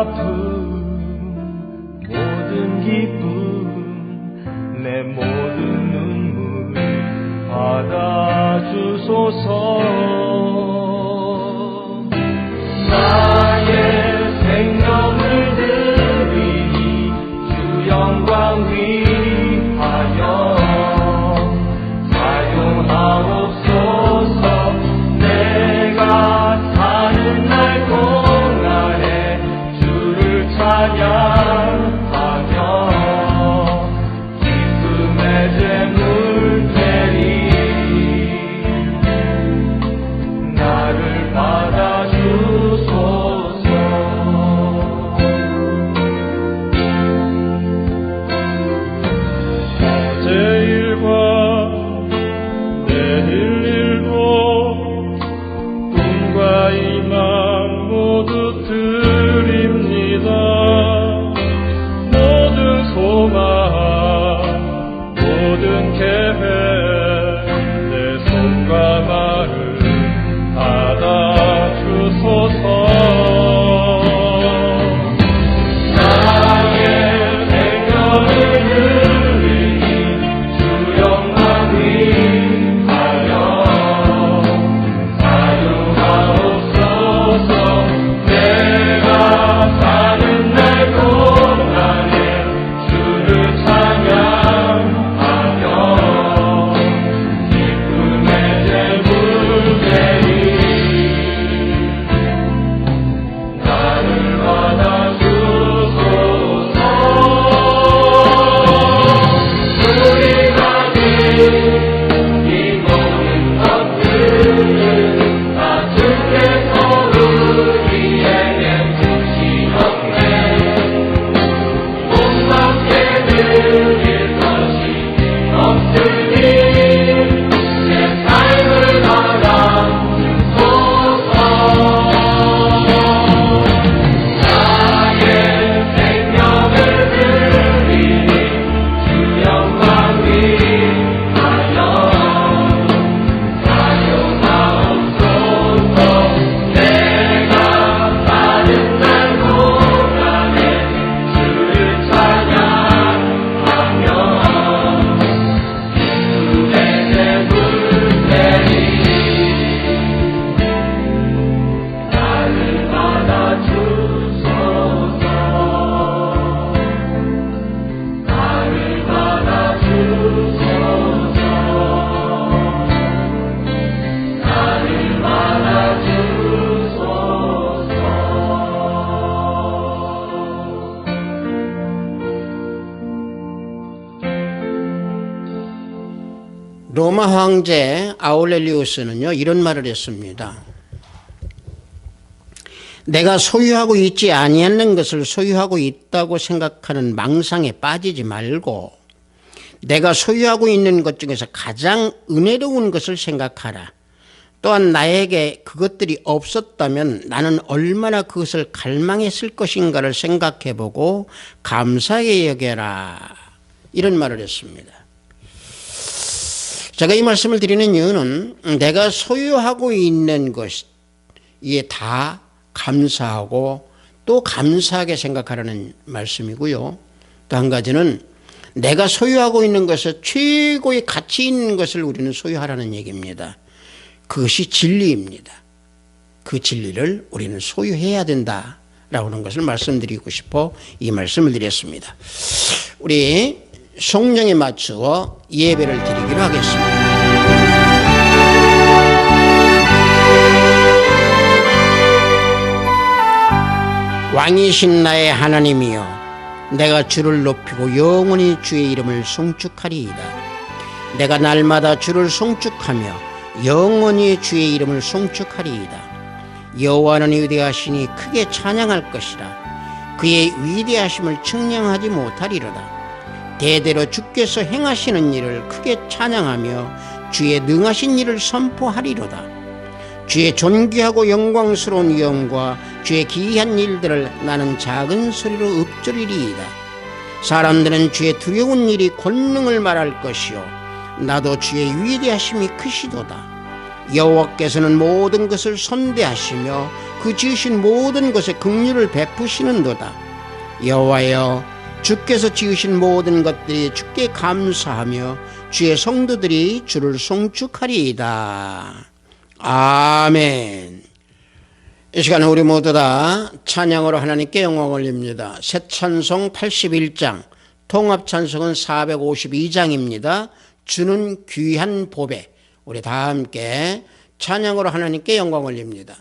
아픔 모든 기쁨 내 모든 눈물 받아주소서. 나의 생명을 드리니 주 영광 위하여 사용하옵소서. 내가 사는 날 동안에 주를 찬양하며 기쁨의 재물 되리. 나를 받아주소서. 어제 일과 내일 일도 꿈과 희망 모두 드립니다. 모든 소망 모든 계획 내 손과 마음 받아주소서. 나의 생명을 드리니 주 영광 위하여 사용하옵소서. 내가 사는 날 동안에 주를 찬양하며 기쁨의 재물 되리. 나를 받아주소서. 우리 가진 이 모든 것들을 다 주께서 우리에게 주시었네. 몸밖에 드릴 것이 없으니 내 삶을 받아주소서. 나의 생명을 드리니 주 영광 위하여 사용하옵소서. 내가 사는 날 동안에 주를 찬양하며 기쁨의 재물 되리. 나를 받아주소서. 나를 받아주소서. 나를 받아주소서. 로마 황제 아울렐리우스는요 이런 말을 했습니다. 내가 소유하고 있지 아니하는 것을 소유하고 있다고 생각하는 망상에 빠지지 말고 내가 소유하고 있는 것 중에서 가장 은혜로운 것을 생각하라. 또한 나에게 그것들이 없었다면 나는 얼마나 그것을 갈망했을 것인가를 생각해보고 감사하게 여겨라. 이런 말을 했습니다. 제가 이 말씀을 드리는 이유는 내가 소유하고 있는 것이 다 감사하고 또 감사하게 생각하라는 말씀이고요. 또 한 가지는 내가 소유하고 있는 것에 최고의 가치 있는 것을 우리는 소유하라는 얘기입니다. 그것이 진리입니다. 그 진리를 우리는 소유해야 된다라고 하는 것을 말씀드리고 싶어 이 말씀을 드렸습니다. 우리 성령에 맞추어 예배를 드리기로 하겠습니다. 왕이신 나의 하나님이여, 내가 주를 높이고 영원히 주의 이름을 송축하리이다. 내가 날마다 주를 송축하며 영원히 주의 이름을 송축하리이다. 여호와는 위대하시니 크게 찬양할 것이라. 그의 위대하심을 측량하지 못하리로다. 대대로 주께서 행하시는 일을 크게 찬양하며 주의 능하신 일을 선포하리로다. 주의 존귀하고 영광스러운 영과 주의 기이한 일들을 나는 작은 소리로 읊조리리이다. 사람들은 주의 두려운 일이 권능을 말할 것이요 나도 주의 위대하심이 크시도다. 여호와께서는 모든 것을 선대하시며 그 지으신 모든 것에 긍휼을 베푸시는도다. 여호와여, 주께서 지으신 모든 것들이 주께 감사하며 주의 성도들이 주를 송축하리이다. 아멘. 이 시간에 우리 모두 다 찬양으로 하나님께 영광 올립니다. 새 찬송 81장, 통합 찬송은 452장입니다. 주는 귀한 보배. 우리 다 함께 찬양으로 하나님께 영광 올립니다.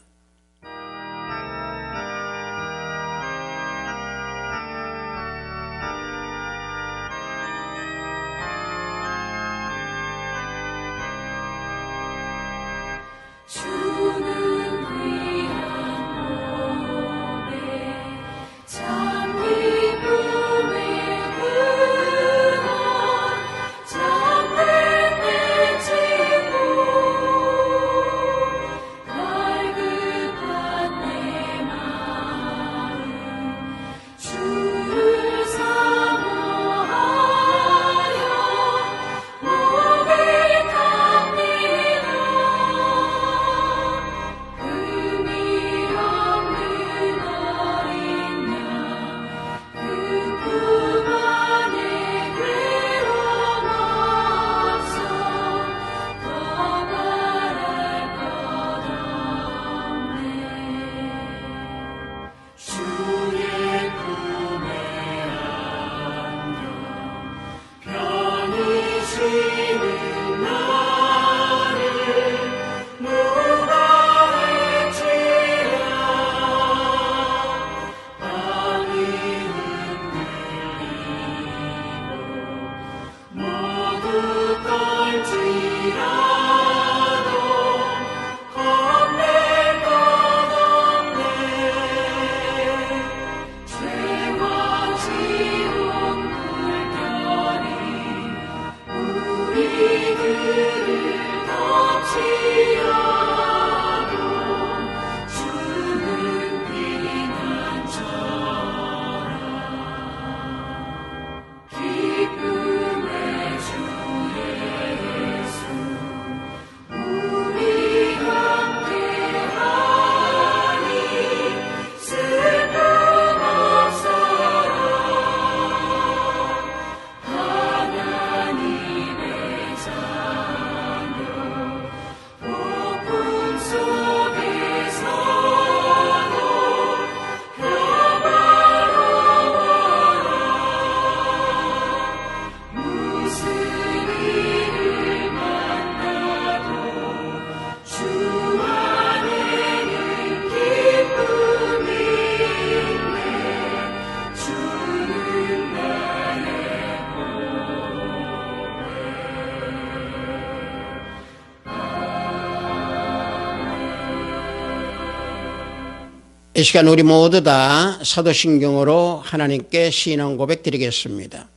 이 시간 우리 모두 다 사도신경으로 하나님께 신앙 고백 드리겠습니다.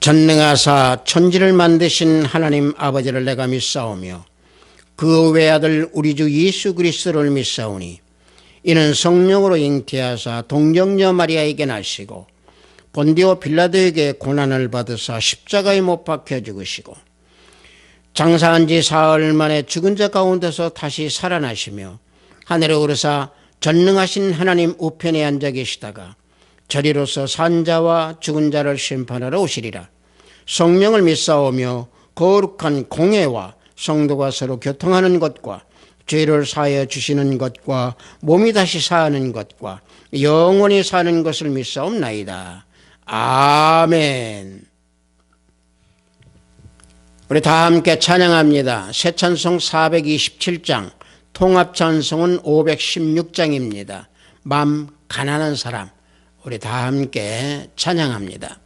전능하사 천지를 만드신 하나님 아버지를 내가 믿사오며 그 외아들 우리 주 예수 그리스도를 믿사오니 이는 성령으로 잉태하사 동정녀 마리아에게 나시고 본디오 빌라도에게 고난을 받으사 십자가에 못 박혀 죽으시고 장사한 지 사흘 만에 죽은 자 가운데서 다시 살아나시며 하늘에 오르사 전능하신 하나님 우편에 앉아 계시다가 저리로서 산 자와 죽은 자를 심판하러 오시리라. 성령을 믿사오며 거룩한 공회와 성도가 서로 교통하는 것과 죄를 사하여 주시는 것과 몸이 다시 사는 것과 영원히 사는 것을 믿사옵나이다. 아멘. 우리 다 함께 찬양합니다. 새 찬송 427장, 통합 찬송은 516장입니다. 맘 가난한 사람, 우리 다 함께 찬양합니다.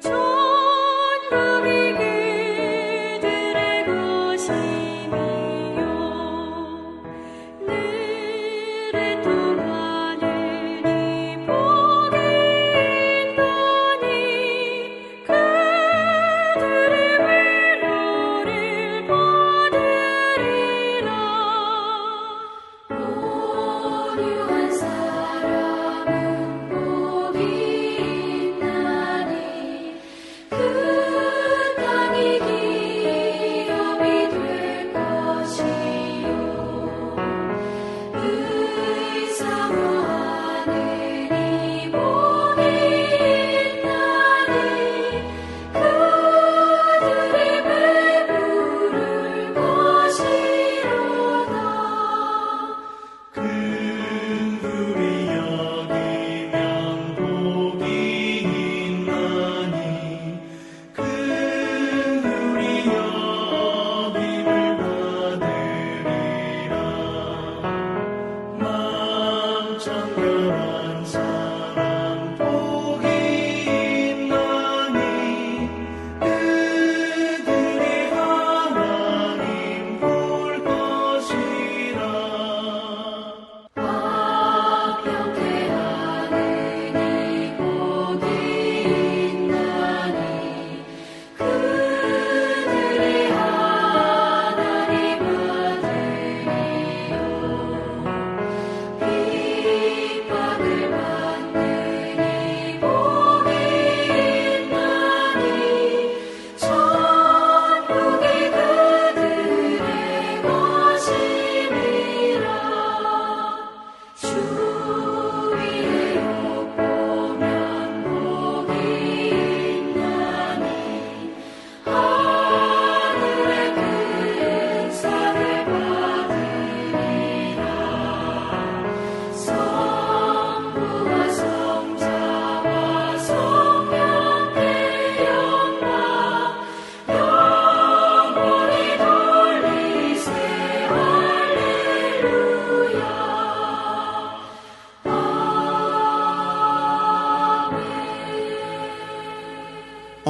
천국이 그들의 것이며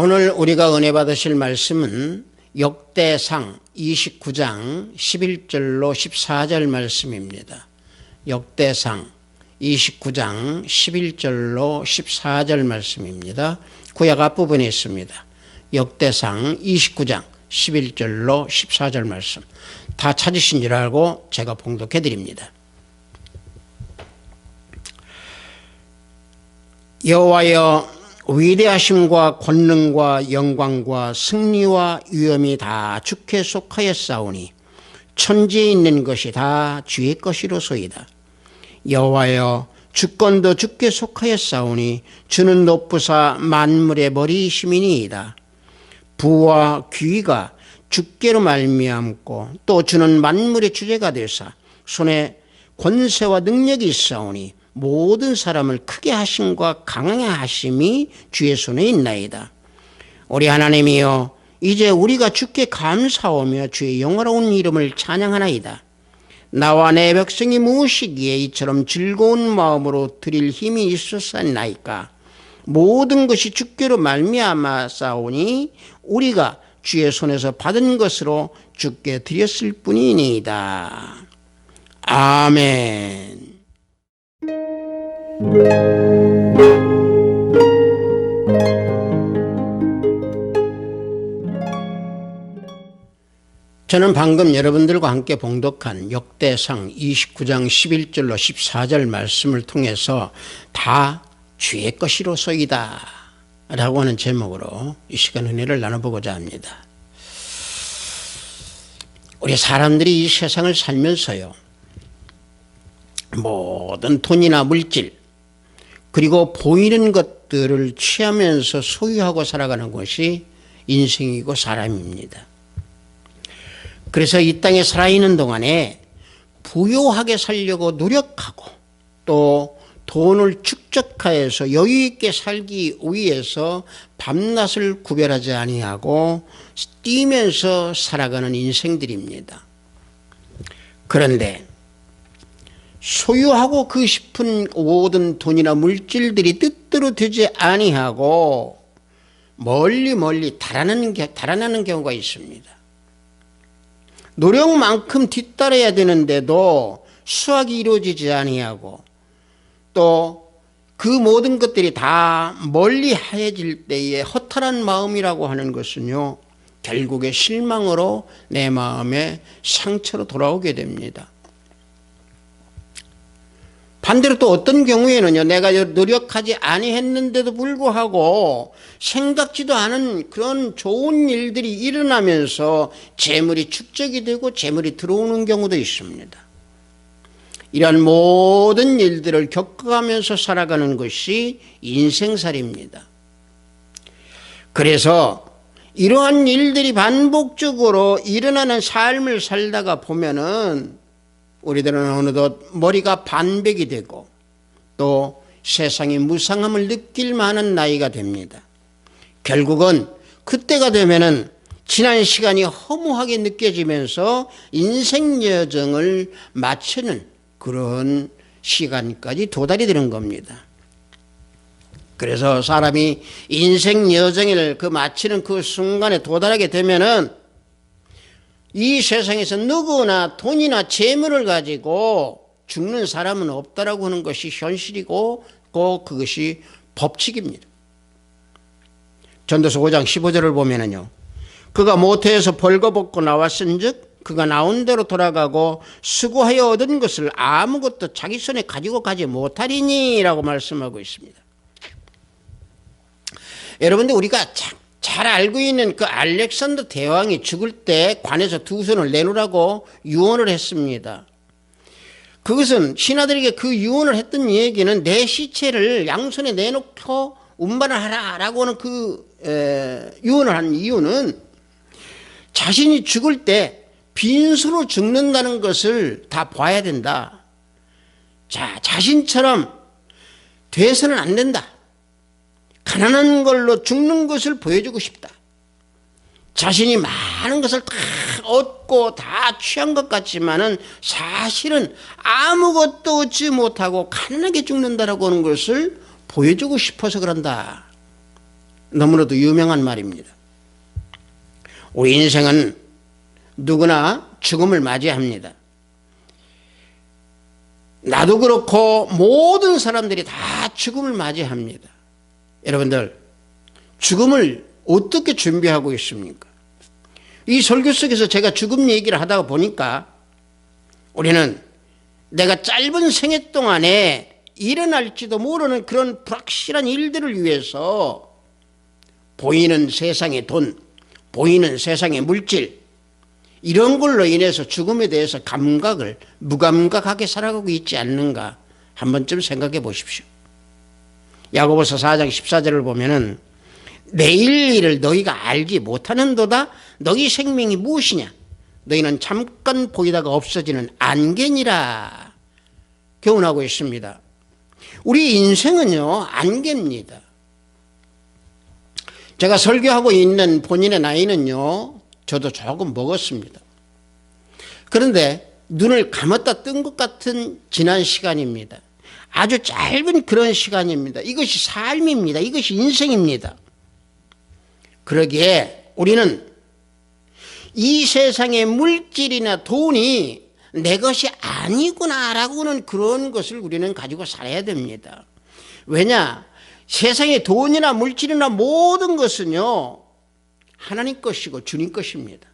오늘 우리가 은혜 받으실 말씀은 역대상 29장 11절로 14절 말씀입니다. 역대상 29장 11절로 14절 말씀입니다. 구약 앞부분에 있습니다. 역대상 29장 11절로 14절 말씀. 다 찾으신 줄 알고 제가 봉독해 드립니다. 여호와여, 위대하심과 권능과 영광과 승리와 위엄이 다 주께 속하였사오니 천지에 있는 것이 다 주의 것이로소이다. 여호와여, 주권도 주께 속하였사오니 주는 높으사 만물의 머리이심이니이다. 부와 귀가 주께로 말미암고 또 주는 만물의 주제가 되사 손에 권세와 능력이 있사오니 모든 사람을 크게 하심과 강하게 하심이 주의 손에 있나이다. 우리 하나님이여, 이제 우리가 주께 감사하며 주의 영화로운 이름을 찬양하나이다. 나와 내 백성이 무엇이기에 이처럼 즐거운 마음으로 드릴 힘이 있었사나이까. 모든 것이 주께로 말미암아 싸우니 우리가 주의 손에서 받은 것으로 주께 드렸을 뿐이니이다. 아멘. 저는 방금 여러분들과 함께 봉독한 역대상 29장 11절로 14절 말씀을 통해서 다 주의 것이로소이다 라고 하는 제목으로 이 시간 은혜를 나눠보고자 합니다. 우리 사람들이 이 세상을 살면서요, 모든 돈이나 물질 그리고 보이는 것들을 취하면서 소유하고 살아가는 것이 인생이고 사람입니다. 그래서 이 땅에 살아있는 동안에 부유하게 살려고 노력하고 또 돈을 축적하여서 여유있게 살기 위해서 밤낮을 구별하지 아니하고 뛰면서 살아가는 인생들입니다. 그런데 소유하고 그 싶은 모든 돈이나 물질들이 뜻대로 되지 아니하고 멀리 달아나는 경우가 있습니다. 노력만큼 뒤따라야 되는데도 수확이 이루어지지 아니하고 또 그 모든 것들이 다 멀리 하얘질 때에 허탈한 마음이라고 하는 것은요, 결국에 실망으로 내 마음에 상처로 돌아오게 됩니다. 반대로 또 어떤 경우에는요, 내가 노력하지 아니했는데도 불구하고 생각지도 않은 그런 좋은 일들이 일어나면서 재물이 축적이 되고 재물이 들어오는 경우도 있습니다. 이런 모든 일들을 겪어가면서 살아가는 것이 인생살이입니다. 그래서 이러한 일들이 반복적으로 일어나는 삶을 살다가 보면은 우리들은 어느덧 머리가 반백이 되고 또 세상의 무상함을 느낄 만한 나이가 됩니다. 결국은 그때가 되면은 지난 시간이 허무하게 느껴지면서 인생 여정을 마치는 그런 시간까지 도달이 되는 겁니다. 그래서 사람이 인생 여정을 마치는 그 순간에 도달하게 되면은 이 세상에서 누구나 돈이나 재물을 가지고 죽는 사람은 없다라고 하는 것이 현실이고 그것이 법칙입니다. 전도서 5장 15절을 보면은요, 그가 모태에서 벌거벗고 나왔은즉 그가 나온 대로 돌아가고 수고하여 얻은 것을 아무것도 자기 손에 가지고 가지 못하리니 라고 말씀하고 있습니다. 여러분들, 우리가 잘 알고 있는 그 알렉산더 대왕이 죽을 때 관에서 두 손을 내놓으라고 유언을 했습니다. 그것은 신하들에게 그 유언을 했던 얘기는 내 시체를 양손에 내놓고 운반을 하라라고 하는 유언을 한 이유는 자신이 죽을 때 빈수로 죽는다는 것을 다 봐야 된다. 자신처럼 돼서는 안 된다. 가난한 걸로 죽는 것을 보여주고 싶다. 자신이 많은 것을 다 얻고 다 취한 것 같지만은 사실은 아무것도 얻지 못하고 가난하게 죽는다라고 하는 것을 보여주고 싶어서 그런다. 너무나도 유명한 말입니다. 우리 인생은 누구나 죽음을 맞이합니다. 나도 그렇고 모든 사람들이 다 죽음을 맞이합니다. 여러분들, 죽음을 어떻게 준비하고 있습니까? 이 설교 속에서 제가 죽음 얘기를 하다가 보니까 우리는 내가 짧은 생애 동안에 일어날지도 모르는 그런 불확실한 일들을 위해서 보이는 세상의 돈, 보이는 세상의 물질, 이런 걸로 인해서 죽음에 대해서 무감각하게 살아가고 있지 않는가 한 번쯤 생각해 보십시오. 야고보서 4장 14절을 보면은 내일 일을 너희가 알지 못하는도다. 너희 생명이 무엇이냐? 너희는 잠깐 보이다가 없어지는 안개니라 교훈하고 있습니다. 우리 인생은요, 안개입니다. 제가 설교하고 있는 본인의 나이는요, 저도 조금 먹었습니다. 그런데 눈을 감았다 뜬 것 같은 지난 시간입니다. 아주 짧은 그런 시간입니다. 이것이 삶입니다. 이것이 인생입니다. 그러기에 우리는 이 세상의 물질이나 돈이 내 것이 아니구나라고는 그런 것을 우리는 가지고 살아야 됩니다. 왜냐? 세상의 돈이나 물질이나 모든 것은요, 하나님 것이고 주님 것입니다.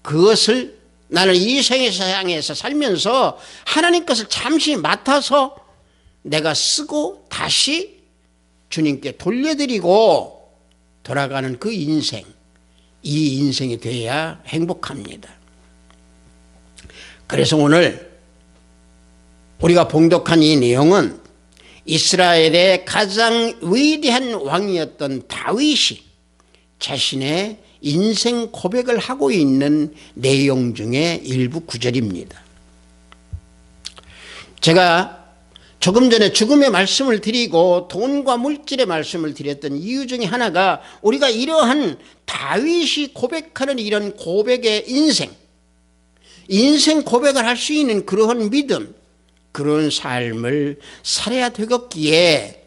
그것을 나는 이 세상에서 살면서 하나님 것을 잠시 맡아서 내가 쓰고 다시 주님께 돌려드리고 돌아가는 그 인생, 이 인생이 되어야 행복합니다. 그래서 오늘 우리가 봉독한 이 내용은 이스라엘의 가장 위대한 왕이었던 다윗이 자신의 인생 고백을 하고 있는 내용 중에 일부 구절입니다. 제가 조금 전에 죽음의 말씀을 드리고 돈과 물질의 말씀을 드렸던 이유 중에 하나가 우리가 이러한 다윗이 고백하는 이런 고백의 인생 고백을 할 수 있는 그러한 믿음, 그런 삶을 살아야 되겠기에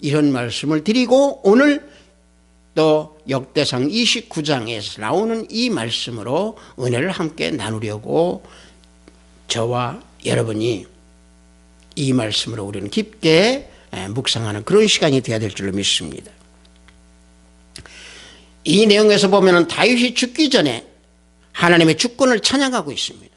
이런 말씀을 드리고 오늘 또 역대상 29장에서 나오는 이 말씀으로 은혜를 함께 나누려고 저와 여러분이 이 말씀으로 우리는 깊게 묵상하는 그런 시간이 되어야 될 줄로 믿습니다. 이 내용에서 보면 다윗이 죽기 전에 하나님의 주권을 찬양하고 있습니다.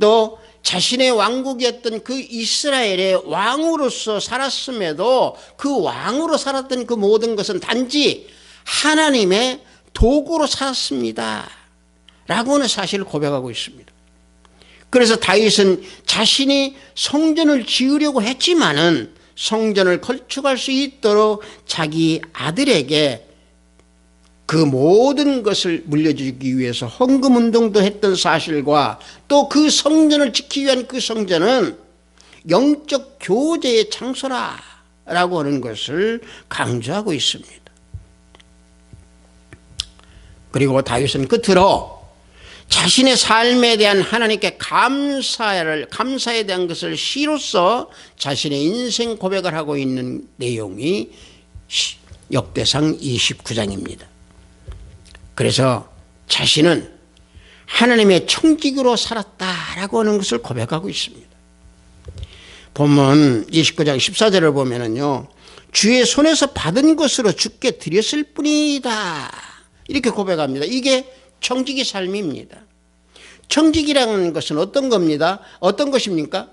또 자신의 왕국이었던 그 이스라엘의 왕으로서 살았음에도 그 왕으로 살았던 그 모든 것은 단지 하나님의 도구로 살았습니다 라고는 사실을 고백하고 있습니다. 그래서 다윗은 자신이 성전을 지으려고 했지만은 성전을 건축할 수 있도록 자기 아들에게 그 모든 것을 물려주기 위해서 헌금운동도 했던 사실과 또 그 성전을 지키기 위한 그 성전은 영적 교제의 장소라라고 하는 것을 강조하고 있습니다. 그리고 다윗은 끝으로 자신의 삶에 대한 하나님께 감사에 대한 것을 시로써 자신의 인생 고백을 하고 있는 내용이 역대상 29장입니다. 그래서 자신은 하나님의 청직으로 살았다라고 하는 것을 고백하고 있습니다. 본문 29장 14절을 보면은요, 주의 손에서 받은 것으로 주께 드렸을 뿐이다 이렇게 고백합니다. 이게 청지기 삶입니다. 청지기라는 것은 어떤 겁니다? 어떤 것입니까?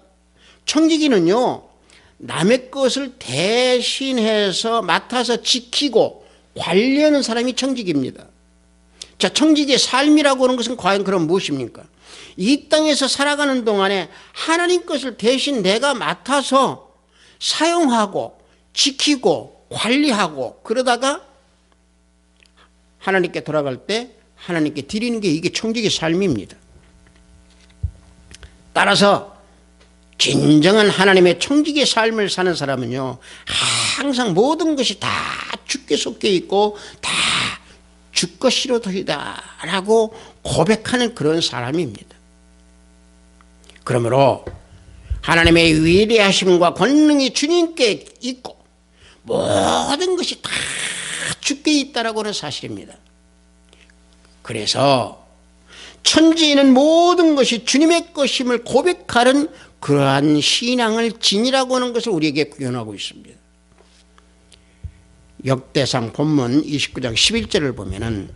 청지기는요, 남의 것을 대신해서 맡아서 지키고 관리하는 사람이 청지기입니다. 자, 청지기의 삶이라고 하는 것은 과연 그럼 무엇입니까? 이 땅에서 살아가는 동안에 하나님 것을 대신 내가 맡아서 사용하고 지키고 관리하고 그러다가 하나님께 돌아갈 때 하나님께 드리는 게 이게 청지기의 삶입니다. 따라서 진정한 하나님의 청지기의 삶을 사는 사람은요, 항상 모든 것이 다 주께 속해 있고 다 주 것이로도이다 라고 고백하는 그런 사람입니다. 그러므로 하나님의 위대하심과 권능이 주님께 있고 모든 것이 다 주께 있다라고 하는 사실입니다. 그래서 천지에 있는 모든 것이 주님의 것임을 고백하는 그러한 신앙을 지니라고 하는 것을 우리에게 구현하고 있습니다. 역대상 본문 29장 11절을 보면은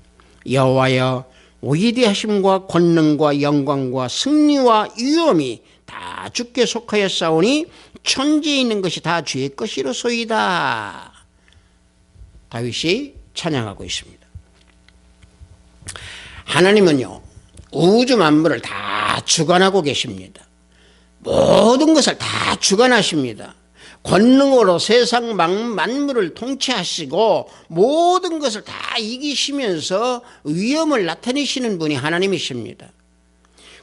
여호와여 위대하심과 권능과 영광과 승리와 위엄이 다 주께 속하였사오니 천지에 있는 것이 다 주의 것이로소이다. 다윗이 찬양하고 있습니다. 하나님은요 우주 만물을 다 주관하고 계십니다. 모든 것을 다 주관하십니다. 권능으로 세상 만물을 통치하시고 모든 것을 다 이기시면서 위엄을 나타내시는 분이 하나님이십니다.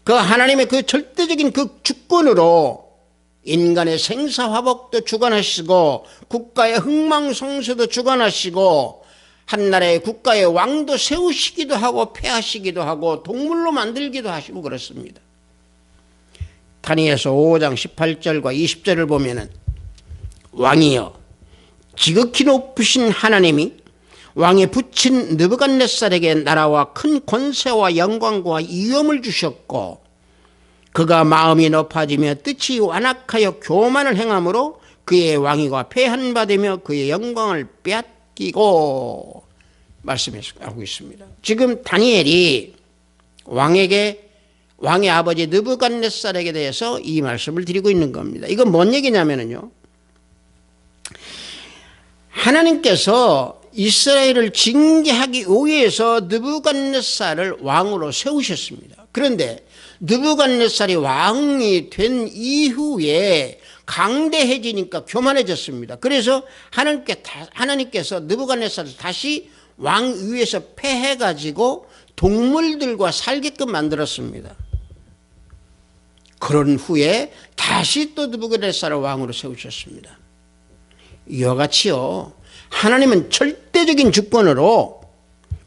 그 하나님의 그 절대적인 그 주권으로 인간의 생사화복도 주관하시고 국가의 흥망성쇠도 주관하시고 한 나라의 국가의 왕도 세우시기도 하고 폐하시기도 하고 동물로 만들기도 하시고 그렇습니다. 다니엘서 5장 18절과 20절을 보면은 왕이여 지극히 높으신 하나님이 왕의 붙인 느부갓네살에게 나라와 큰 권세와 영광과 위엄을 주셨고 그가 마음이 높아지며 뜻이 완악하여 교만을 행함으로 그의 왕위가 폐한받으며 그의 영광을 빼앗기고 말씀하고 있습니다. 지금 다니엘이 왕의 아버지 느부갓네살에게 대해서 이 말씀을 드리고 있는 겁니다. 이건 뭔 얘기냐면요 하나님께서 이스라엘을 징계하기 위해서 느부갓네살을 왕으로 세우셨습니다. 그런데 느부갓네살이 왕이 된 이후에 강대해지니까 교만해졌습니다. 그래서 하나님께서 느부갓네살을 다시 왕 위에서 폐해가지고 동물들과 살게끔 만들었습니다. 그런 후에 다시 또 느부갓네살을 왕으로 세우셨습니다. 이와 같이요 하나님은 절대적인 주권으로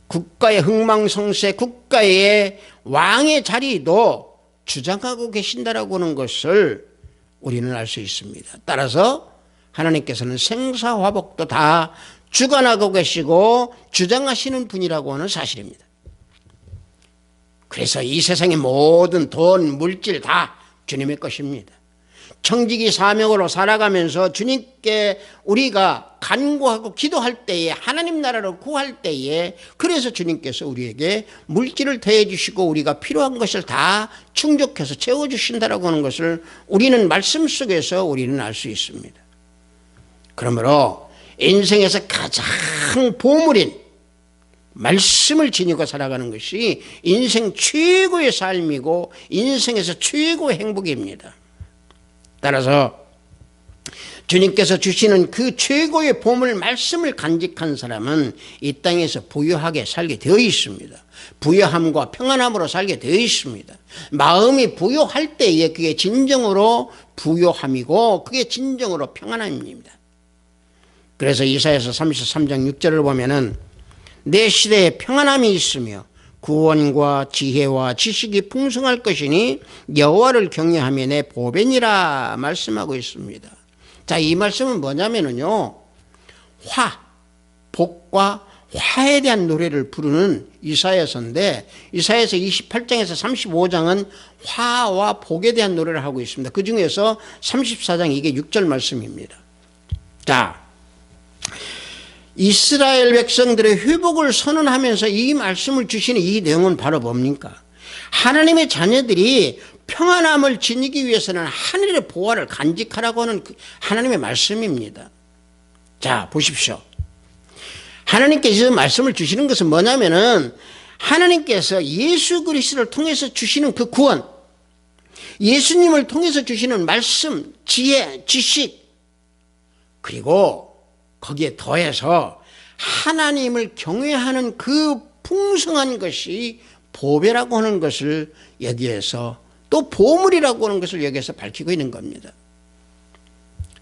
국가의 흥망성쇠 국가의 왕의 자리도 주장하고 계신다라고 하는 것을 우리는 알 수 있습니다. 따라서 하나님께서는 생사화복도 다 주관하고 계시고 주장하시는 분이라고 하는 사실입니다. 그래서 이 세상의 모든 돈, 물질 다 주님의 것입니다. 청지기 사명으로 살아가면서 주님께 우리가 간구하고 기도할 때에 하나님 나라를 구할 때에 그래서 주님께서 우리에게 물질을 더해 주시고 우리가 필요한 것을 다 충족해서 채워주신다라고 하는 것을 우리는 말씀 속에서 우리는 알 수 있습니다. 그러므로 인생에서 가장 보물인 말씀을 지니고 살아가는 것이 인생 최고의 삶이고 인생에서 최고의 행복입니다. 따라서 주님께서 주시는 그 최고의 보물 말씀을 간직한 사람은 이 땅에서 부유하게 살게 되어 있습니다. 부유함과 평안함으로 살게 되어 있습니다. 마음이 부유할 때에 그게 진정으로 부유함이고 그게 진정으로 평안함입니다. 그래서 이사야서 33장 6절을 보면은 내 시대에 평안함이 있으며 구원과 지혜와 지식이 풍성할 것이니 여호와를 경외하며 내 보배니라 말씀하고 있습니다. 자, 이 말씀은 뭐냐면요 복과 화에 대한 노래를 부르는 이사야서인데 이사야서 28장에서 35장은 화와 복에 대한 노래를 하고 있습니다. 그 중에서 34장 이게 6절 말씀입니다. 자, 이스라엘 백성들의 회복을 선언하면서 이 말씀을 주시는 이 내용은 바로 뭡니까? 하나님의 자녀들이 평안함을 지니기 위해서는 하늘의 보화를 간직하라고 하는 하나님의 말씀입니다. 자, 보십시오. 하나님께서 말씀을 주시는 것은 뭐냐면은 하나님께서 예수 그리스도를 통해서 주시는 그 구원, 예수님을 통해서 주시는 말씀, 지혜, 지식, 그리고 거기에 더해서 하나님을 경외하는 그 풍성한 것이 보배라고 하는 것을 여기에서 또 보물이라고 하는 것을 여기에서 밝히고 있는 겁니다.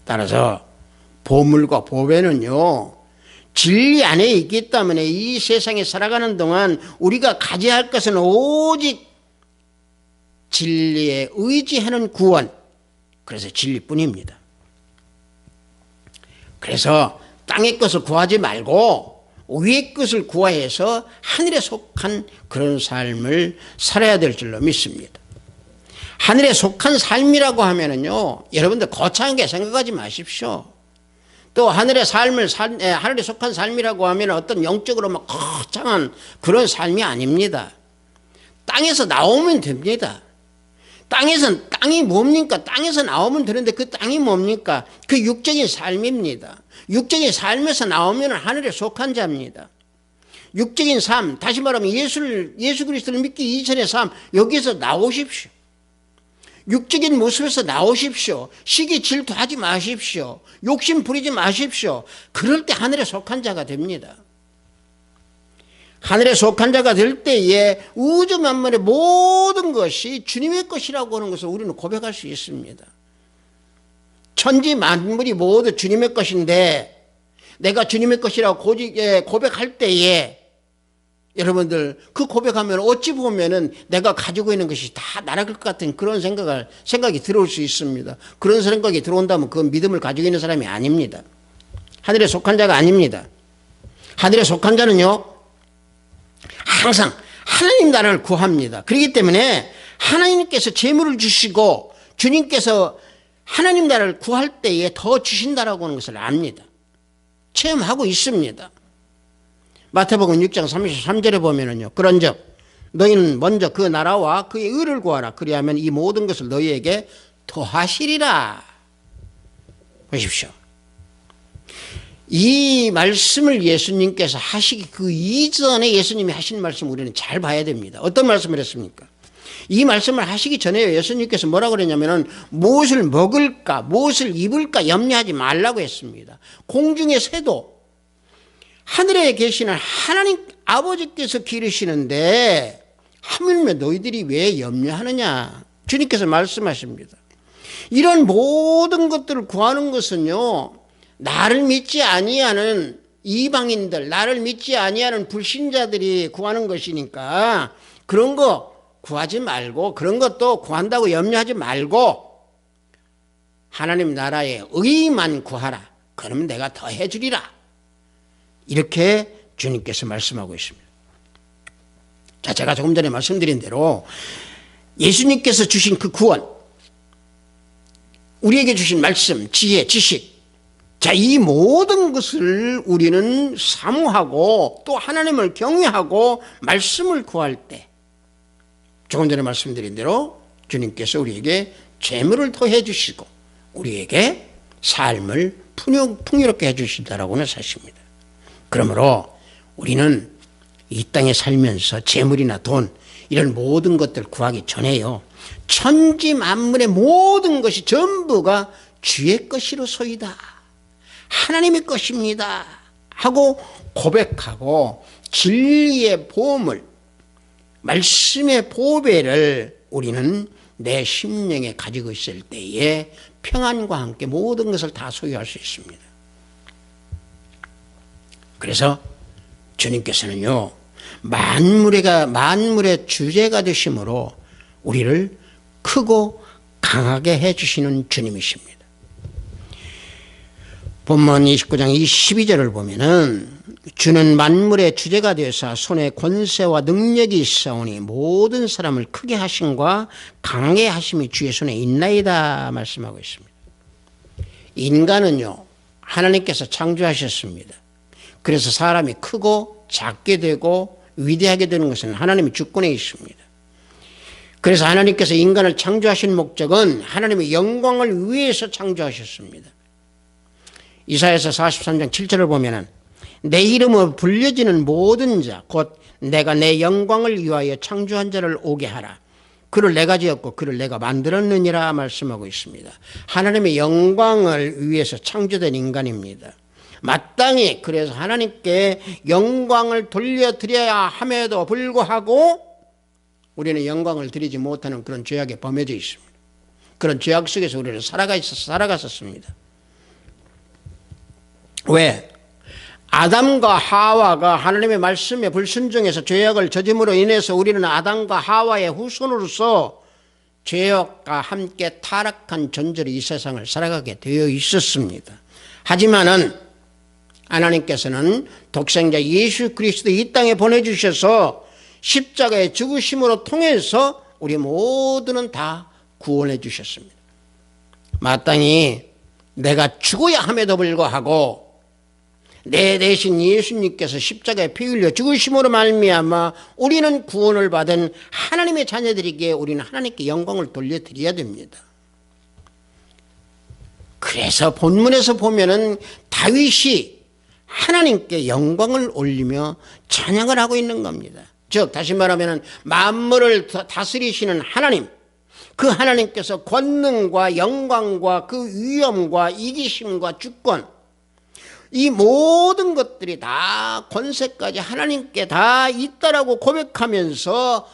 따라서 보물과 보배는요 진리 안에 있기 때문에 이 세상에 살아가는 동안 우리가 가져야 할 것은 오직 진리에 의지하는 구원, 그래서 진리뿐입니다. 그래서 땅의 것을 구하지 말고 위의 것을 구하여서 하늘에 속한 그런 삶을 살아야 될 줄로 믿습니다. 하늘에 속한 삶이라고 하면은요, 여러분들 거창하게 생각하지 마십시오. 또 하늘의 삶을 하늘에 속한 삶이라고 하면 어떤 영적으로 막 거창한 그런 삶이 아닙니다. 땅에서 나오면 됩니다. 땅이 뭡니까? 땅에서 나오면 되는데 그 땅이 뭡니까? 그 육적인 삶입니다. 육적인 삶에서 나오면 하늘에 속한 자입니다. 육적인 삶, 다시 말하면 예수 그리스도를 믿기 이전의 삶, 여기에서 나오십시오. 육적인 모습에서 나오십시오. 시기 질투하지 마십시오. 욕심 부리지 마십시오. 그럴 때 하늘에 속한 자가 됩니다. 하늘에 속한 자가 될 때에 우주 만물의 모든 것이 주님의 것이라고 하는 것을 우리는 고백할 수 있습니다. 천지 만물이 모두 주님의 것인데 내가 주님의 것이라고 고백할 때에 여러분들 그 고백하면 어찌 보면은 내가 가지고 있는 것이 다 나락일 것 같은 그런 생각이 들어올 수 있습니다. 그런 생각이 들어온다면 그건 믿음을 가지고 있는 사람이 아닙니다. 하늘에 속한 자가 아닙니다. 하늘에 속한 자는요, 항상 하나님 나라를 구합니다. 그렇기 때문에 하나님께서 재물을 주시고 주님께서 하나님 나라를 구할 때에 더 주신다라고 하는 것을 압니다. 체험하고 있습니다. 마태복음 6장 33절에 보면은요, 그런즉 너희는 먼저 그 나라와 그의 의를 구하라. 그리하면 이 모든 것을 너희에게 더하시리라. 보십시오. 이 말씀을 예수님께서 하시기 그 이전에 예수님이 하신 말씀 우리는 잘 봐야 됩니다. 어떤 말씀을 했습니까? 이 말씀을 하시기 전에 예수님께서 뭐라고 그랬냐면은 무엇을 먹을까, 무엇을 입을까 염려하지 말라고 했습니다. 공중의 새도 하늘에 계시는 하나님 아버지께서 기르시는데 하물며 너희들이 왜 염려하느냐? 주님께서 말씀하십니다. 이런 모든 것들을 구하는 것은요, 나를 믿지 아니하는 이방인들, 나를 믿지 아니하는 불신자들이 구하는 것이니까 그런 거 구하지 말고, 그런 것도 구한다고 염려하지 말고 하나님 나라의 의만 구하라. 그러면 내가 더 해주리라. 이렇게 주님께서 말씀하고 있습니다. 자, 제가 조금 전에 말씀드린 대로 예수님께서 주신 그 구원, 우리에게 주신 말씀, 지혜, 지식, 자, 이 모든 것을 우리는 사모하고 또 하나님을 경외하고 말씀을 구할 때 조금 전에 말씀드린 대로 주님께서 우리에게 재물을 더해 주시고 우리에게 삶을 풍요롭게 해 주신다라고 하는 사실입니다. 그러므로 우리는 이 땅에 살면서 재물이나 돈 이런 모든 것들 구하기 전에요, 천지 만물의 모든 것이 전부가 주의 것이로소이다, 하나님의 것입니다 하고 고백하고 진리의 보물, 말씀의 보배를 우리는 내 심령에 가지고 있을 때에 평안과 함께 모든 것을 다 소유할 수 있습니다. 그래서 주님께서는요, 만물의 주제가 되심으로 우리를 크고 강하게 해주시는 주님이십니다. 본문 29장 22절을 보면은 주는 만물의 주제가 되어서 손에 권세와 능력이 있사오니 모든 사람을 크게 하심과 강하게 하심이 주의 손에 있나이다 말씀하고 있습니다. 인간은요, 하나님께서 창조하셨습니다. 그래서 사람이 크고 작게 되고 위대하게 되는 것은 하나님의 주권에 있습니다. 그래서 하나님께서 인간을 창조하신 목적은 하나님의 영광을 위해서 창조하셨습니다. 이사야서 43장 7절을 보면은 내 이름으로 불려지는 모든 자 곧 내가 내 영광을 위하여 창조한 자를 오게 하라. 그를 내가 지었고 그를 내가 만들었느니라 말씀하고 있습니다. 하나님의 영광을 위해서 창조된 인간입니다. 마땅히 그래서 하나님께 영광을 돌려드려야 함에도 불구하고 우리는 영광을 드리지 못하는 그런 죄악에 범해져 있습니다. 그런 죄악 속에서 우리는 살아갔었습니다. 왜? 아담과 하와가 하나님의 말씀에 불순종해서 죄악을 저짐으로 인해서 우리는 아담과 하와의 후손으로서 죄악과 함께 타락한 존재로 이 세상을 살아가게 되어 있었습니다. 하지만은 하나님께서는 독생자 예수 그리스도 이 땅에 보내주셔서 십자가의 죽으심으로 통해서 우리 모두는 다 구원해 주셨습니다. 마땅히 내가 죽어야 함에도 불구하고 내 대신 예수님께서 십자가에 피 흘려 죽으심으로 말미암아 우리는 구원을 받은 하나님의 자녀들에게 우리는 하나님께 영광을 돌려드려야 됩니다. 그래서 본문에서 보면은 다윗이 하나님께 영광을 올리며 찬양을 하고 있는 겁니다. 즉 다시 말하면 만물을 다스리시는 하나님, 그 하나님께서 권능과 영광과 그 위엄과 이기심과 주권, 이 모든 것들이 다 권세까지 하나님께 다 있다라고 고백하면서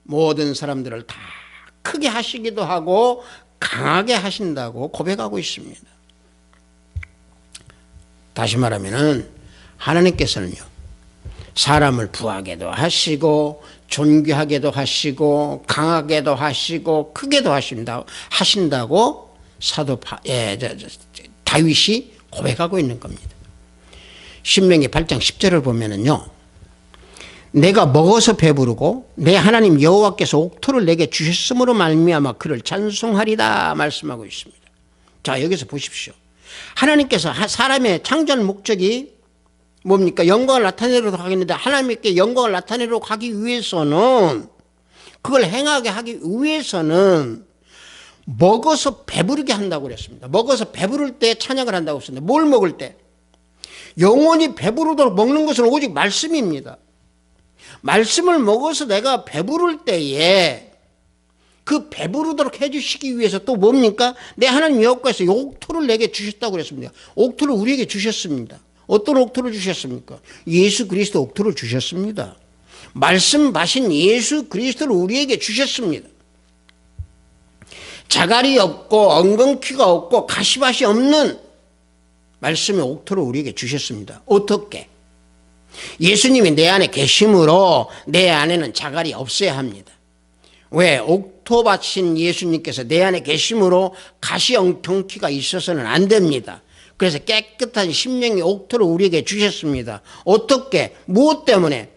모든 사람들을 다 크게 하시기도 하고 강하게 하신다고 고백하고 있습니다. 다시 말하면은 하나님께서는요, 사람을 부하게도 하시고 존귀하게도 하시고 강하게도 하시고 크게도 하신다고 다윗이 고백하고 있는 겁니다. 신명기 8장 10절을 보면은요, 내가 먹어서 배부르고 내 하나님 여호와께서 옥토를 내게 주셨으므로 말미암아 그를 찬송하리다 말씀하고 있습니다. 자, 여기서 보십시오. 하나님께서 사람의 창조한 목적이 뭡니까? 영광을 나타내도록 하겠는데, 하나님께 영광을 나타내도록 하기 위해서는, 그걸 행하게 하기 위해서는 먹어서 배부르게 한다고 그랬습니다. 먹어서 배부를 때 찬양을 한다고 했습니다. 뭘 먹을 때? 영원히 배부르도록 먹는 것은 오직 말씀입니다. 말씀을 먹어서 내가 배부를 때에 그 배부르도록 해주시기 위해서 또 뭡니까? 내 하나님 여호와께서 옥토를 내게 주셨다고 그랬습니다. 옥토를 우리에게 주셨습니다. 어떤 옥토를 주셨습니까? 예수 그리스도 옥토를 주셨습니다. 말씀 마신 예수 그리스도를 우리에게 주셨습니다. 자갈이 없고 엉겅퀴가 없고 가시밭이 없는 말씀의 옥토를 우리에게 주셨습니다. 어떻게? 예수님이 내 안에 계심으로 내 안에는 자갈이 없어야 합니다. 왜? 옥토밭인 예수님께서 내 안에 계심으로 가시 엉겅퀴가 있어서는 안 됩니다. 그래서 깨끗한 심령의 옥토를 우리에게 주셨습니다. 어떻게? 무엇 때문에?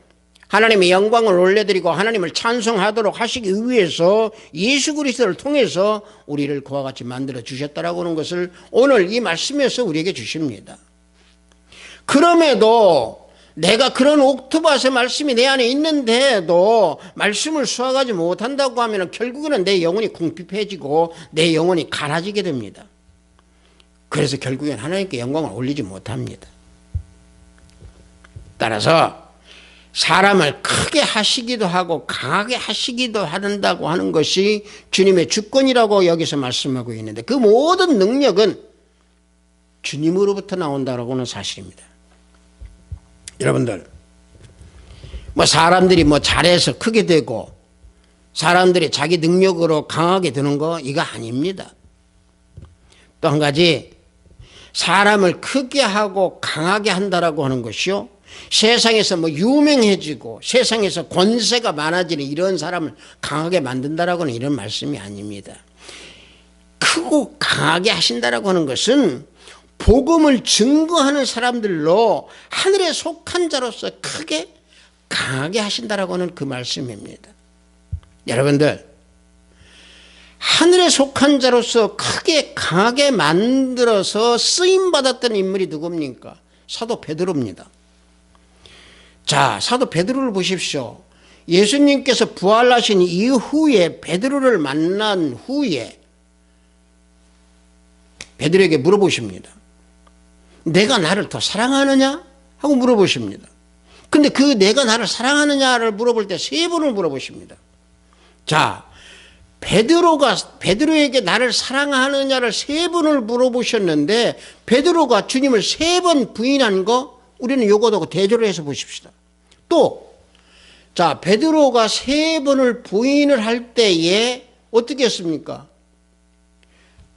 하나님의 영광을 올려드리고 하나님을 찬송하도록 하시기 위해서 예수 그리스도를 통해서 우리를 그와 같이 만들어 주셨다라고 하는 것을 오늘 이 말씀에서 우리에게 주십니다. 그럼에도 내가 그런 옥토밭의 말씀이 내 안에 있는데도 말씀을 수확하지 못한다고 하면 결국에는 내 영혼이 궁핍해지고 내 영혼이 갈아지게 됩니다. 그래서 결국엔 하나님께 영광을 올리지 못합니다. 따라서 사람을 크게 하시기도 하고 강하게 하시기도 한다고 하는 것이 주님의 주권이라고 여기서 말씀하고 있는데, 그 모든 능력은 주님으로부터 나온다라고 하는 사실입니다. 여러분들, 사람들이 잘해서 크게 되고 사람들이 자기 능력으로 강하게 되는 거 이거 아닙니다. 또 한 가지, 사람을 크게 하고 강하게 한다라고 하는 것이요, 세상에서 유명해지고 세상에서 권세가 많아지는 이런 사람을 강하게 만든다라고 하는 이런 말씀이 아닙니다. 크고 강하게 하신다라고 하는 것은 복음을 증거하는 사람들로 하늘에 속한 자로서 크게 강하게 하신다라고 하는 그 말씀입니다. 여러분들, 하늘에 속한 자로서 크게 강하게 만들어서 쓰임받았던 인물이 누굽니까? 사도 베드로입니다. 자, 사도 베드로를 보십시오. 예수님께서 부활하신 이후에 베드로를 만난 후에 베드로에게 물어보십니다. 내가 나를 더 사랑하느냐? 하고 물어보십니다. 근데 그 내가 나를 사랑하느냐를 물어볼 때 세 번을 물어보십니다. 자, 베드로에게 나를 사랑하느냐를 세 번을 물어보셨는데 베드로가 주님을 세 번 부인한 거 우리는 요거하고 대조를 해서 보십시다. 또, 자, 베드로가 세 번을 부인을 할 때에 어떻게 했습니까?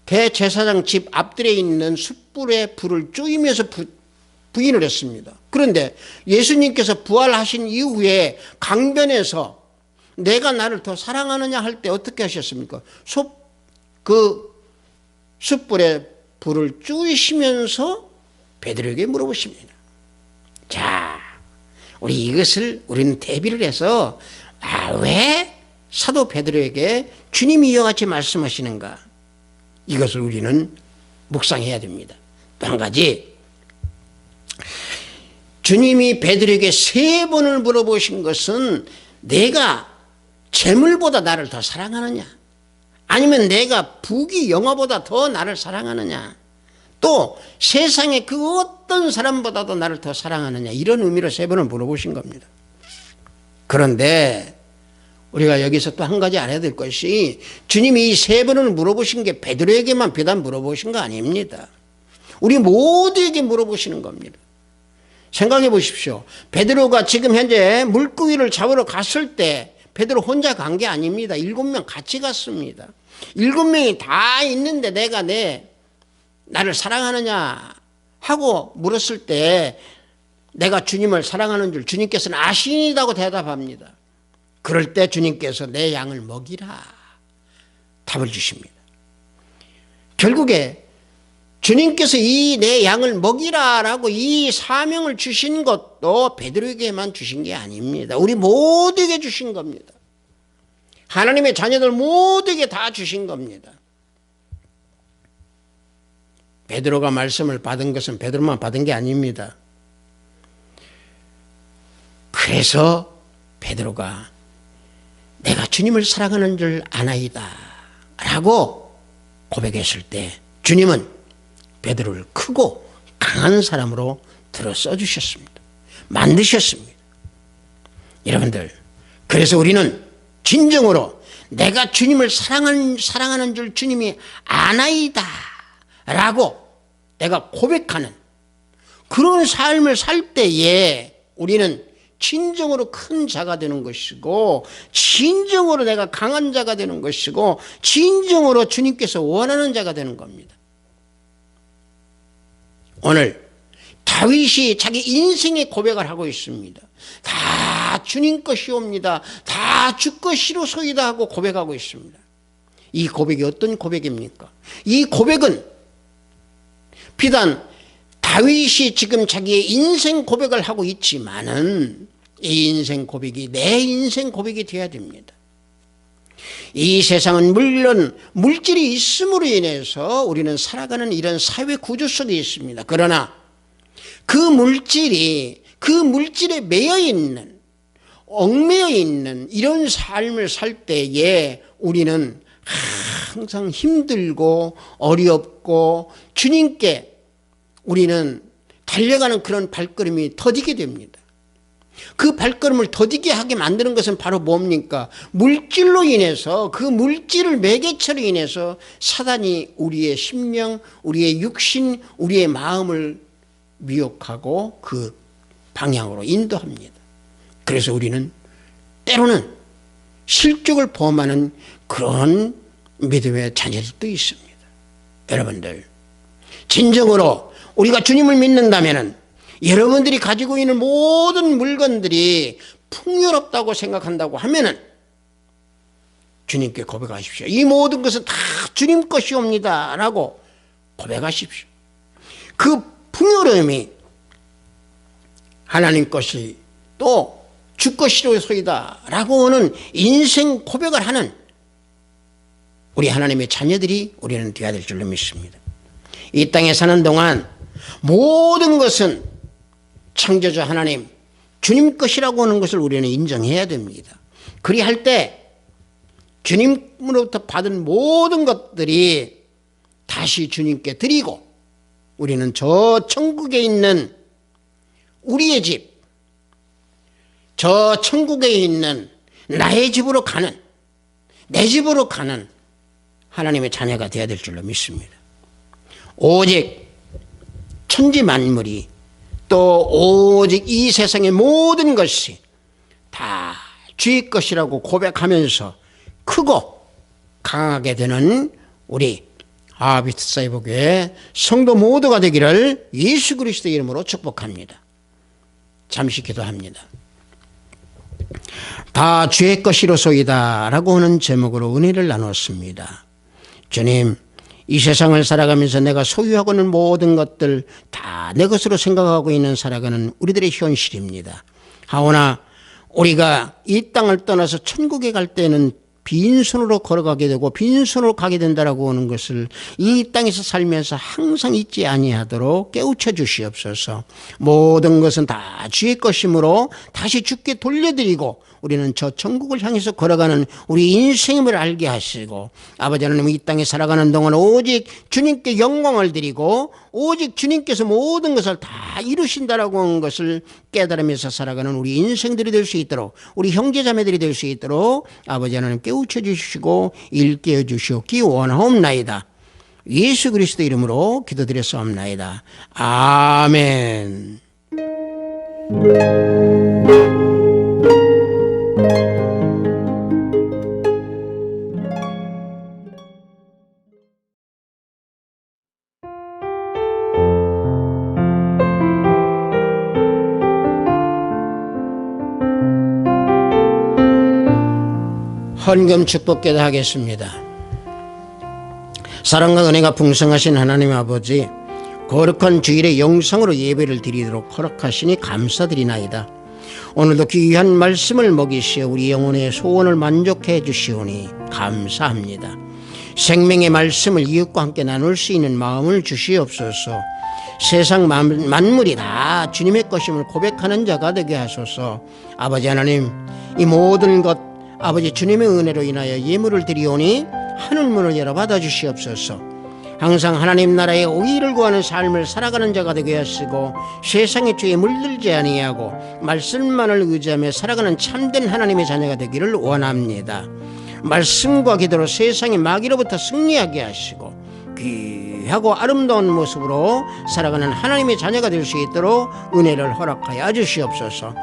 대제사장 집 앞들에 있는 숯불에 불을 쪼이면서 부인을 했습니다. 그런데 예수님께서 부활하신 이후에 강변에서 내가 나를 더 사랑하느냐 할 때 어떻게 하셨습니까? 그 숯불에 불을 쪼이시면서 베드로에게 물어보십니다. 자, 우리는 대비를 해서 왜 사도 베드로에게 주님이 이와 같이 말씀하시는가? 이것을 우리는 묵상해야 됩니다. 또 한 가지, 주님이 베드로에게 3번을 물어보신 것은 내가 재물보다 나를 더 사랑하느냐, 아니면 내가 부귀 영화보다 더 나를 사랑하느냐, 또 세상의 그 어떤 사람보다도 나를 더 사랑하느냐, 이런 의미로 3번을 물어보신 겁니다. 그런데 우리가 여기서 또 한 가지 알아야 될 것이, 주님이 이 3번을 물어보신 게 베드로에게만 비단 물어보신 거 아닙니다. 우리 모두에게 물어보시는 겁니다. 생각해 보십시오. 베드로가 지금 현재 물고기를 잡으러 갔을 때 베드로 혼자 간 게 아닙니다. 7명 같이 갔습니다. 7명이 다 있는데 내가 나를 사랑하느냐 하고 물었을 때 내가 주님을 사랑하는 줄 주님께서는 아시니다고 대답합니다. 그럴 때 주님께서 내 양을 먹이라 답을 주십니다. 결국에 주님께서 이 내 양을 먹이라라고 이 사명을 주신 것도 베드로에게만 주신 게 아닙니다. 우리 모두에게 주신 겁니다. 하나님의 자녀들 모두에게 다 주신 겁니다. 베드로가 말씀을 받은 것은 베드로만 받은 게 아닙니다. 그래서 베드로가 내가 주님을 사랑하는 줄 아나이다 라고 고백했을 때 주님은 베드로를 크고 강한 사람으로 들어 써주셨습니다. 만드셨습니다. 여러분들, 그래서 우리는 진정으로 내가 주님을 사랑하는 줄 주님이 아나이다 라고 내가 고백하는 그런 삶을 살 때에 우리는 진정으로 큰 자가 되는 것이고, 진정으로 내가 강한 자가 되는 것이고, 진정으로 주님께서 원하는 자가 되는 겁니다. 오늘 다윗이 자기 인생의 고백을 하고 있습니다. 다 주님 것이옵니다. 다 주 것이로소이다 하고 고백하고 있습니다. 이 고백이 어떤 고백입니까? 이 고백은 비단 다윗이 지금 자기의 인생 고백을 하고 있지만은 이 인생 고백이 내 인생 고백이 되어야 됩니다. 이 세상은 물론 물질이 있음으로 인해서 우리는 살아가는 이런 사회 구조 속에 있습니다. 그러나 그 물질에 매여 있는, 얽매여 있는 이런 삶을 살 때에 우리는 항상 힘들고 어렵고 주님께 우리는 달려가는 그런 발걸음이 더디게 됩니다. 그 발걸음을 더디게 하게 만드는 것은 바로 뭡니까? 물질로 인해서, 그 물질을 매개체로 인해서 사단이 우리의 심령, 우리의 육신, 우리의 마음을 미혹하고 그 방향으로 인도합니다. 그래서 우리는 때로는 실족을 범하는 그런 믿음의 자녀들도 있습니다. 여러분들, 진정으로 우리가 주님을 믿는다면 여러분들이 가지고 있는 모든 물건들이 풍요롭다고 생각한다고 하면은 주님께 고백하십시오. 이 모든 것은 다 주님 것이옵니다 라고 고백하십시오. 그 풍요로움이 하나님 것이 또 주 것이로소이다 라고 하는 인생 고백을 하는 우리 하나님의 자녀들이 우리는 되어야 될 줄로 믿습니다. 이 땅에 사는 동안 모든 것은 창조주 하나님, 주님 것이라고 하는 것을 우리는 인정해야 됩니다. 그리할 때 주님으로부터 받은 모든 것들이 다시 주님께 드리고 우리는 저 천국에 있는 우리의 집, 저 천국에 있는 나의 집으로 가는, 내 집으로 가는 하나님의 자녀가 되어야 될 줄로 믿습니다. 오직 천지 만물이 또 오직 이 세상의 모든 것이 다 주의 것이라고 고백하면서 크고 강하게 되는 우리 아비트 사이버교회 성도 모두가 되기를 예수 그리스도의 이름으로 축복합니다. 잠시 기도합니다. 다 주의 것이로소이다 라고 하는 제목으로 은혜를 나눴습니다. 주님, 이 세상을 살아가면서 내가 소유하고 있는 모든 것들 다 내 것으로 생각하고 있는 살아가는 우리들의 현실입니다. 하오나 우리가 이 땅을 떠나서 천국에 갈 때는 빈손으로 걸어가게 되고 빈손으로 가게 된다라고 하는 것을 이 땅에서 살면서 항상 잊지 아니하도록 깨우쳐 주시옵소서. 모든 것은 다 주의 것이므로 다시 주께 돌려드리고 우리는 저 천국을 향해서 걸어가는 우리 인생임을 알게 하시고, 아버지 하나님 이 땅에 살아가는 동안 오직 주님께 영광을 드리고 오직 주님께서 모든 것을 다 이루신다라고 하는 것을 깨달으면서 살아가는 우리 인생들이 될 수 있도록, 우리 형제자매들이 될 수 있도록 아버지 하나님 깨우쳐 주시고 일깨워 주시옵기 원하옵나이다. 예수 그리스도 이름으로 기도드렸사옵나이다. 아멘. 헌금 축복기도 하겠습니다. 사랑과 은혜가 풍성하신 하나님 아버지, 거룩한 주일에 영성으로 예배를 드리도록 허락하시니 감사드리나이다. 오늘도 귀한 말씀을 먹이시어 우리 영혼의 소원을 만족해 주시오니 감사합니다. 생명의 말씀을 이웃과 함께 나눌 수 있는 마음을 주시옵소서. 세상 만물이 다 주님의 것임을 고백하는 자가 되게 하소서. 아버지 하나님, 이 모든 것 아버지 주님의 은혜로 인하여 예물을 드리오니 하늘문을 열어 받아 주시옵소서. 항상 하나님 나라의 의의를 구하는 삶을 살아가는 자가 되게 하시고 세상의 죄에 물들지 아니하고 말씀만을 의지하며 살아가는 참된 하나님의 자녀가 되기를 원합니다. 말씀과 기도로 세상의 마귀로부터 승리하게 하시고 귀하고 아름다운 모습으로 살아가는 하나님의 자녀가 될 수 있도록 은혜를 허락하여 주시옵소서.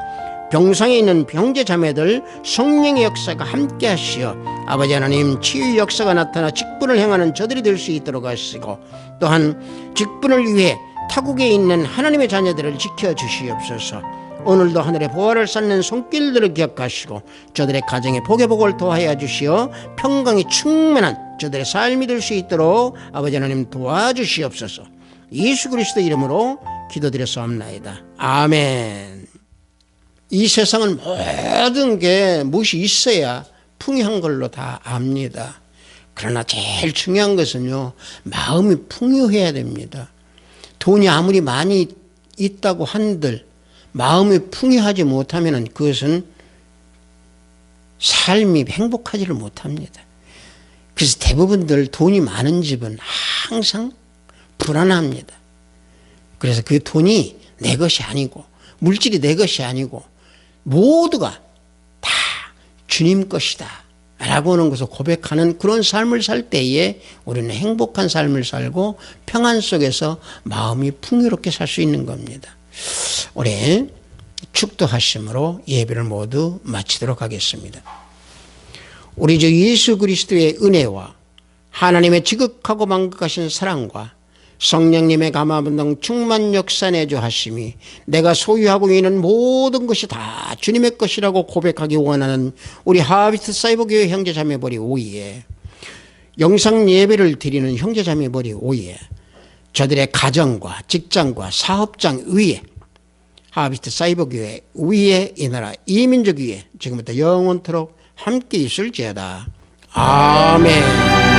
병상에 있는 형제 자매들 성령의 역사가 함께 하시어 아버지 하나님 치유 역사가 나타나 직분을 행하는 저들이 될 수 있도록 하시고, 또한 직분을 위해 타국에 있는 하나님의 자녀들을 지켜주시옵소서. 오늘도 하늘의 보화를 쌓는 손길들을 기억하시고 저들의 가정에 복의 복을 더하여 주시어 평강이 충만한 저들의 삶이 될 수 있도록 아버지 하나님 도와주시옵소서. 예수 그리스도 이름으로 기도드렸사옵나이다. 아멘. 이 세상은 모든 게 무엇이 있어야 풍요한 걸로 다 압니다. 그러나 제일 중요한 것은요, 마음이 풍요해야 됩니다. 돈이 아무리 많이 있다고 한들 마음이 풍요하지 못하면 그것은 삶이 행복하지를 못합니다. 그래서 대부분들 돈이 많은 집은 항상 불안합니다. 그래서 그 돈이 내 것이 아니고 물질이 내 것이 아니고 모두가 다 주님 것이다 라고 하는 것을 고백하는 그런 삶을 살 때에 우리는 행복한 삶을 살고 평안 속에서 마음이 풍요롭게 살 수 있는 겁니다. 올해 축도하심으로 예배를 모두 마치도록 하겠습니다. 우리 주 예수 그리스도의 은혜와 하나님의 지극하고 만극하신 사랑과 성령님의 감화분동 충만 역사 내주 하심이 내가 소유하고 있는 모든 것이 다 주님의 것이라고 고백하기 원하는 우리 하비트 사이버교회 형제자매벌이 오이에, 영상 예배를 드리는 형제자매벌이 오이에, 저들의 가정과 직장과 사업장 위에 하비트 사이버교회 위에 이 나라 이민족 위에 지금부터 영원토록 함께 있을지어다. 아멘.